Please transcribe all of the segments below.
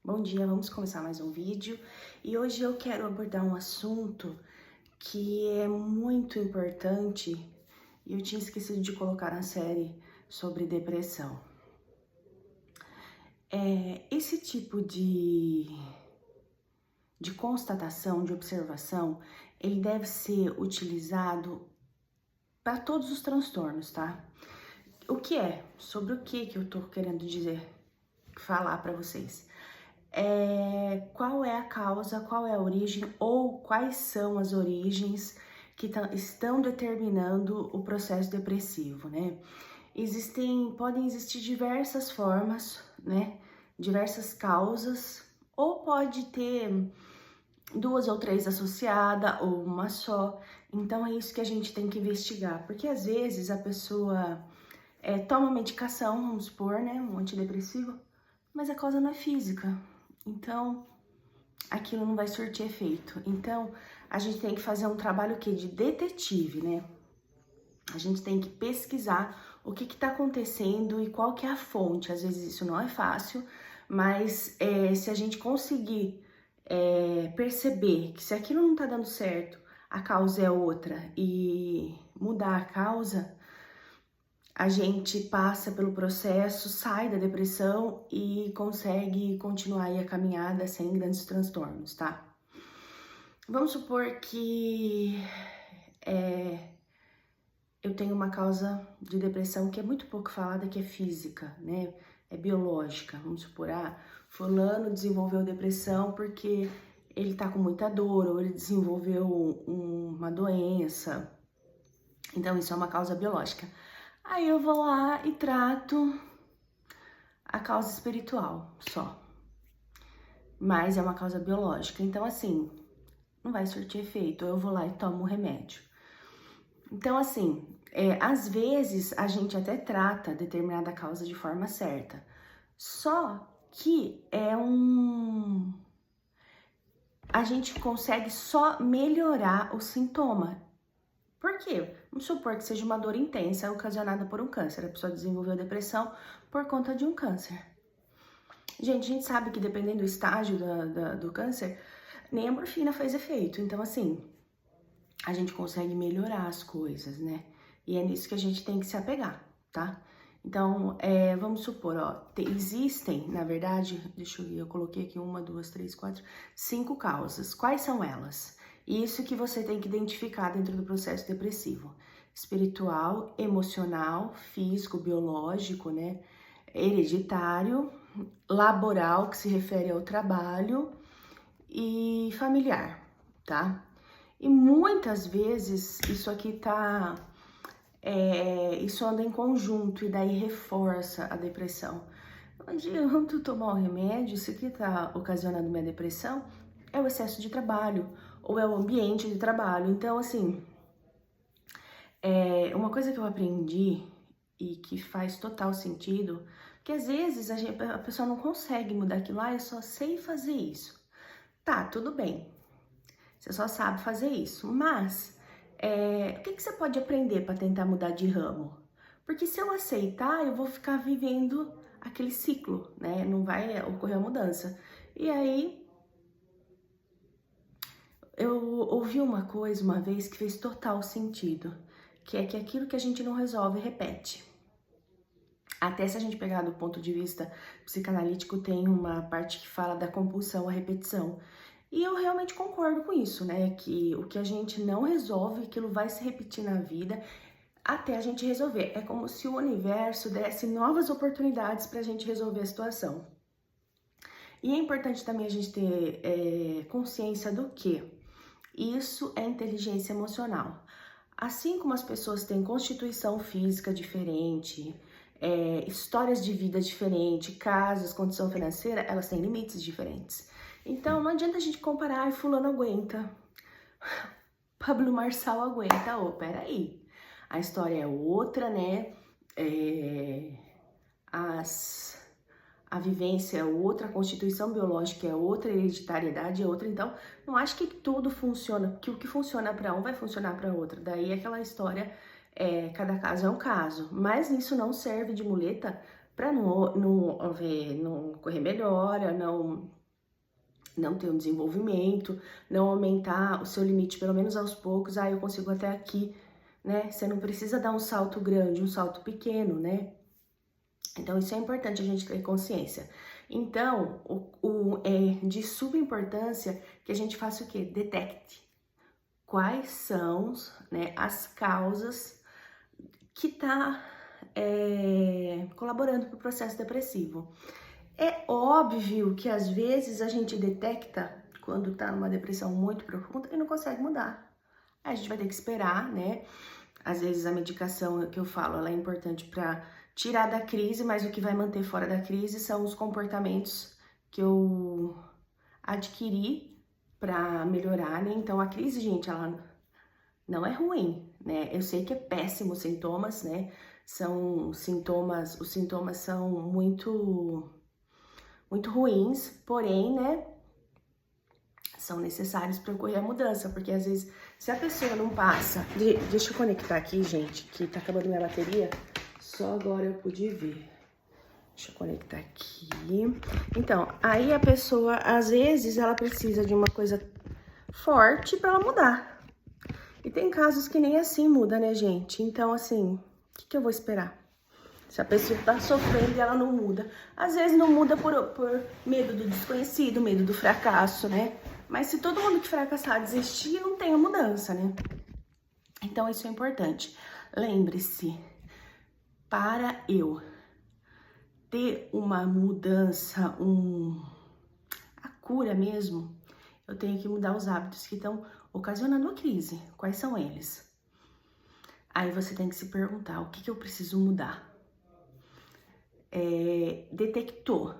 Bom dia, vamos começar mais um vídeo e hoje eu quero abordar um assunto que é muito importante e eu tinha esquecido de colocar na série sobre depressão. Esse tipo de constatação, de observação, ele deve ser utilizado para todos os transtornos, tá? O que é? Sobre o que eu tô querendo falar para vocês? Qual é a causa, qual é a origem ou quais são as origens que estão determinando o processo depressivo, né? Podem existir diversas formas, né? Diversas causas, ou pode ter duas ou três associadas ou uma só. Então é isso que a gente tem que investigar, porque às vezes a pessoa toma medicação, vamos supor, né? Um antidepressivo, mas a causa não é física. Então, aquilo não vai surtir efeito. Então, a gente tem que fazer um trabalho de detetive, né? A gente tem que pesquisar o que está acontecendo e qual que é a fonte. Às vezes isso não é fácil, mas se a gente conseguir perceber que se aquilo não está dando certo, a causa é outra e mudar a causa, a gente passa pelo processo, sai da depressão e consegue continuar aí a caminhada sem grandes transtornos, tá? Vamos supor que eu tenho uma causa de depressão que é muito pouco falada, que é física, né? É biológica. Vamos supor, fulano desenvolveu depressão porque ele tá com muita dor ou ele desenvolveu uma doença. Então, isso é uma causa biológica. Aí eu vou lá e trato a causa espiritual só. Mas é uma causa biológica. Então, assim, não vai surtir efeito. Eu vou lá e tomo o remédio. Então, assim, às vezes a gente até trata determinada causa de forma certa. Só que a gente consegue só melhorar o sintoma. Por quê? Vamos supor que seja uma dor intensa ocasionada por um câncer. A pessoa desenvolveu depressão por conta de um câncer. Gente, a gente sabe que dependendo do estágio do câncer, nem a morfina faz efeito. Então, assim, a gente consegue melhorar as coisas, né? E é nisso que a gente tem que se apegar, tá? Então, vamos supor, existem, na verdade, deixa eu ver, eu coloquei aqui 1, 2, 3, 4, 5 causas. Quais são elas? Isso que você tem que identificar dentro do processo depressivo. Espiritual, emocional, físico, biológico, né? Hereditário, laboral, que se refere ao trabalho, e familiar, tá? E muitas vezes isso aqui isso anda em conjunto e daí reforça a depressão. Não adianta tomar o remédio, isso aqui tá ocasionando minha depressão, é o excesso de trabalho ou é o ambiente de trabalho. Então, assim, uma coisa que eu aprendi e que faz total sentido, que às vezes a pessoa não consegue mudar aquilo lá, eu só sei fazer isso. Tá, tudo bem. Você só sabe fazer isso, mas o que você pode aprender para tentar mudar de ramo? Porque se eu aceitar, eu vou ficar vivendo aquele ciclo, né? Não vai ocorrer a mudança. E aí, eu ouvi uma coisa uma vez que fez total sentido, que é que aquilo que a gente não resolve, repete. Até se a gente pegar do ponto de vista psicanalítico, tem uma parte que fala da compulsão à repetição. E eu realmente concordo com isso, né? Que o que a gente não resolve, aquilo vai se repetir na vida até a gente resolver. É como se o universo desse novas oportunidades para a gente resolver a situação. E é importante também a gente ter consciência do que isso é inteligência emocional. Assim como as pessoas têm constituição física diferente, histórias de vida diferentes, casos, condição financeira, elas têm limites diferentes. Então, não adianta a gente comparar, fulano aguenta, Pablo Marçal aguenta, peraí, a história é outra, né? A vivência é outra, a constituição biológica é outra, a hereditariedade é outra, então não acho que tudo funciona, que o que funciona para um vai funcionar para outro. Daí aquela história, cada caso é um caso, mas isso não serve de muleta para não correr melhora, não ter um desenvolvimento, não aumentar o seu limite, pelo menos aos poucos. Eu consigo até aqui, né? Você não precisa dar um salto grande, um salto pequeno, né? Então, isso é importante a gente ter consciência. Então, é de suma importância que a gente faça o quê? Detecte quais são, né, as causas que tá colaborando para o processo depressivo. É óbvio que às vezes a gente detecta quando tá numa depressão muito profunda e não consegue mudar. Aí a gente vai ter que esperar, né? Às vezes a medicação que eu falo, ela é importante para tirar da crise, mas o que vai manter fora da crise são os comportamentos que eu adquiri para melhorar, né? Então a crise, gente, ela não é ruim, né? Eu sei que é péssimo os sintomas, né? Os sintomas são muito ruins, porém, né, são necessários para ocorrer a mudança, porque às vezes, se a pessoa não passa... Deixa eu conectar aqui, gente, que tá acabando minha bateria, só agora eu pude ver. Deixa eu conectar aqui. Então, aí a pessoa, às vezes, ela precisa de uma coisa forte para ela mudar. E tem casos que nem assim muda, né, gente? Então, assim, o que eu vou esperar? Se a pessoa tá sofrendo e ela não muda. Às vezes não muda por medo do desconhecido, medo do fracasso, né? Mas se todo mundo que fracassar desistir, não tem a mudança, né? Então isso é importante. Lembre-se, para eu ter uma mudança, a cura mesmo, eu tenho que mudar os hábitos que estão ocasionando a crise. Quais são eles? Aí você tem que se perguntar, o que eu preciso mudar? Detectou.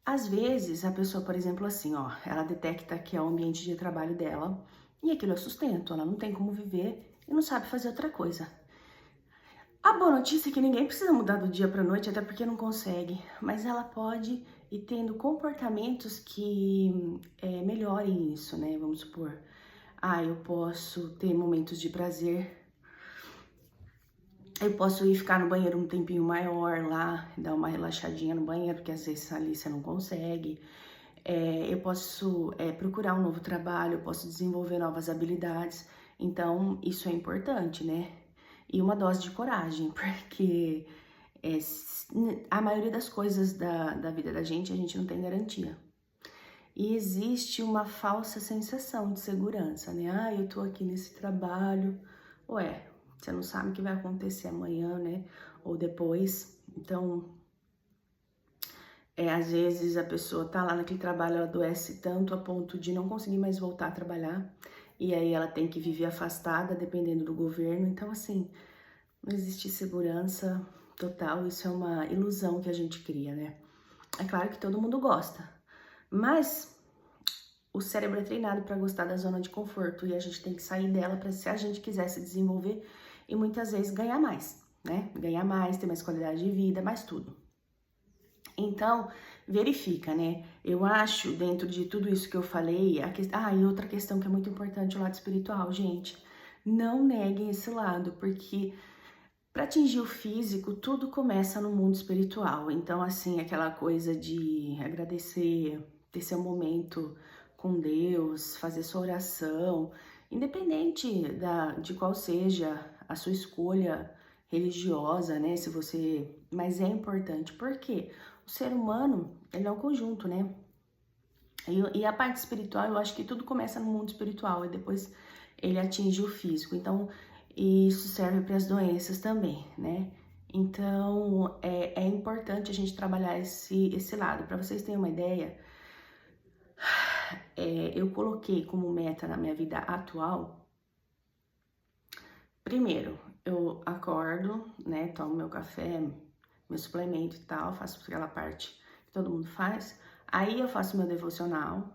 Às vezes, a pessoa, por exemplo, assim, ó, ela detecta que é o ambiente de trabalho dela e aquilo é sustento, ela não tem como viver e não sabe fazer outra coisa. A boa notícia é que ninguém precisa mudar do dia pra noite, até porque não consegue, mas ela pode ir tendo comportamentos que melhorem isso, né? Vamos supor, eu posso ter momentos de prazer. Eu posso ir ficar no banheiro um tempinho maior lá, dar uma relaxadinha no banheiro, porque às vezes ali você não consegue. Eu posso procurar um novo trabalho, eu posso desenvolver novas habilidades. Então, isso é importante, né? E uma dose de coragem, porque a maioria das coisas da vida da gente, a gente não tem garantia. E existe uma falsa sensação de segurança, né? Eu tô aqui nesse trabalho. Ué, você não sabe o que vai acontecer amanhã, né? Ou depois. Então, às vezes a pessoa tá lá naquele trabalho, ela adoece tanto a ponto de não conseguir mais voltar a trabalhar. E aí ela tem que viver afastada, dependendo do governo. Então, assim, não existe segurança total. Isso é uma ilusão que a gente cria, né? É claro que todo mundo gosta, mas o cérebro é treinado para gostar da zona de conforto e a gente tem que sair dela para, se a gente quiser se desenvolver e muitas vezes ganhar mais, né? Ganhar mais, ter mais qualidade de vida, mais tudo. Então, verifica, né? Eu acho, dentro de tudo isso que eu falei, e outra questão que é muito importante, o lado espiritual, gente. Não neguem esse lado, porque para atingir o físico, tudo começa no mundo espiritual. Então, assim, aquela coisa de agradecer, ter seu momento com Deus, fazer sua oração, independente de qual seja a sua escolha religiosa, né? Mas é importante, porque o ser humano, ele é um conjunto, né? E a parte espiritual, eu acho que tudo começa no mundo espiritual e depois ele atinge o físico. Então, isso serve para as doenças também, né? Então, é importante a gente trabalhar esse lado. Para vocês terem uma ideia, eu coloquei como meta na minha vida atual, primeiro, eu acordo, né, tomo meu café, meu suplemento e tal, faço aquela parte que todo mundo faz. Aí eu faço meu devocional,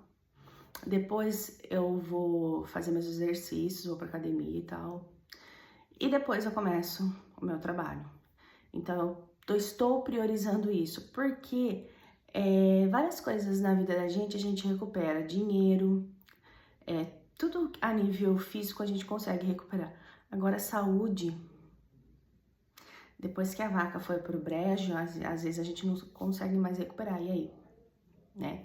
depois eu vou fazer meus exercícios, vou pra academia e tal. E depois eu começo o meu trabalho. Então, eu estou priorizando isso, porque várias coisas na vida da gente a gente recupera. Dinheiro, tudo a nível físico a gente consegue recuperar. Agora, saúde Depois que a vaca foi pro brejo, às vezes a gente não consegue mais recuperar, e aí? Né?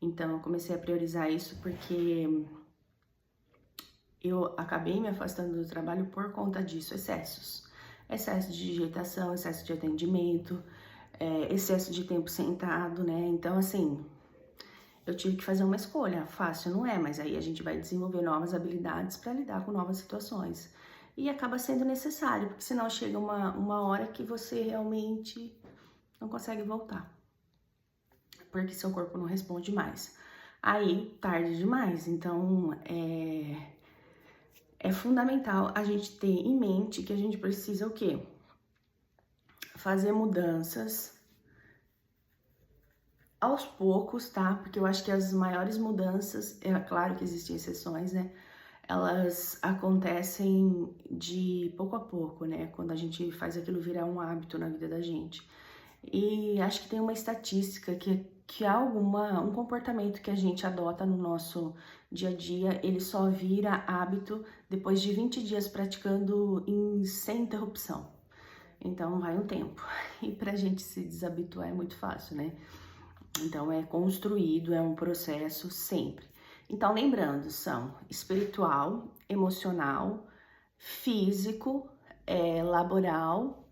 Então, eu comecei a priorizar isso porque eu acabei me afastando do trabalho por conta disso, excessos. Excesso de digitação, excesso de atendimento, excesso de tempo sentado, né? Então, assim, eu tive que fazer uma escolha. Fácil não é, mas aí a gente vai desenvolver novas habilidades para lidar com novas situações. E acaba sendo necessário, porque senão chega uma hora que você realmente não consegue voltar. Porque seu corpo não responde mais. Aí, tarde demais. Então, é fundamental a gente ter em mente que a gente precisa o quê? Fazer mudanças aos poucos, tá? Porque eu acho que as maiores mudanças, é claro que existem exceções, né? Elas acontecem de pouco a pouco, né? Quando a gente faz aquilo virar um hábito na vida da gente. E acho que tem uma estatística que há um comportamento que a gente adota no nosso dia a dia, ele só vira hábito depois de 20 dias praticando sem interrupção. Então vai um tempo. E pra gente se desabituar é muito fácil, né? Então é construído, é um processo sempre. Então lembrando, são espiritual, emocional, físico, laboral,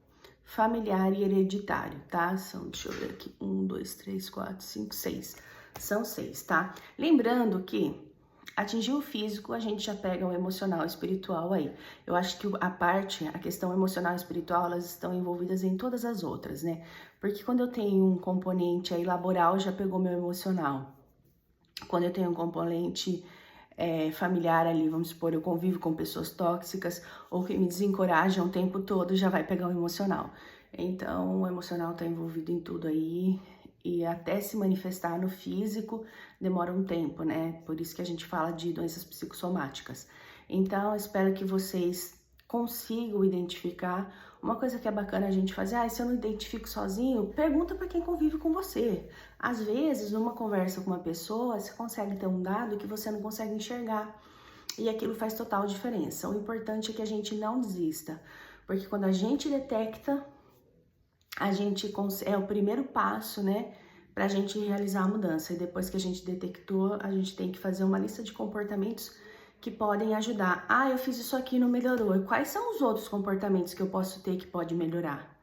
familiar e hereditário, tá? São, deixa eu ver aqui, 1, 2, 3, 4, 5, 6. São 6, tá? Lembrando que atingir o físico, a gente já pega o emocional e espiritual aí. Eu acho que a questão emocional e espiritual, elas estão envolvidas em todas as outras, né? Porque quando eu tenho um componente aí laboral, já pegou meu emocional. Quando eu tenho um componente familiar ali, vamos supor, eu convivo com pessoas tóxicas ou que me desencorajam o tempo todo, já vai pegar o emocional. Então, o emocional tá envolvido em tudo aí e até se manifestar no físico demora um tempo, né? Por isso que a gente fala de doenças psicossomáticas. Então, eu espero que vocês consigam identificar. Uma coisa que é bacana a gente fazer, se eu não identifico sozinho, pergunta para quem convive com você. Às vezes, numa conversa com uma pessoa, você consegue ter um dado que você não consegue enxergar. E aquilo faz total diferença. O importante é que a gente não desista. Porque quando a gente detecta, é o primeiro passo, né? Pra gente realizar a mudança. E depois que a gente detectou, a gente tem que fazer uma lista de comportamentos que podem ajudar. Eu fiz isso aqui e não melhorou. E quais são os outros comportamentos que eu posso ter que pode melhorar?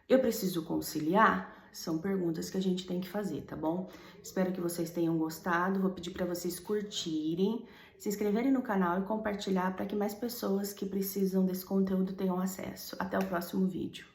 Eu preciso conciliar? São perguntas que a gente tem que fazer, tá bom? Espero que vocês tenham gostado. Vou pedir para vocês curtirem, se inscreverem no canal e compartilhar para que mais pessoas que precisam desse conteúdo tenham acesso. Até o próximo vídeo.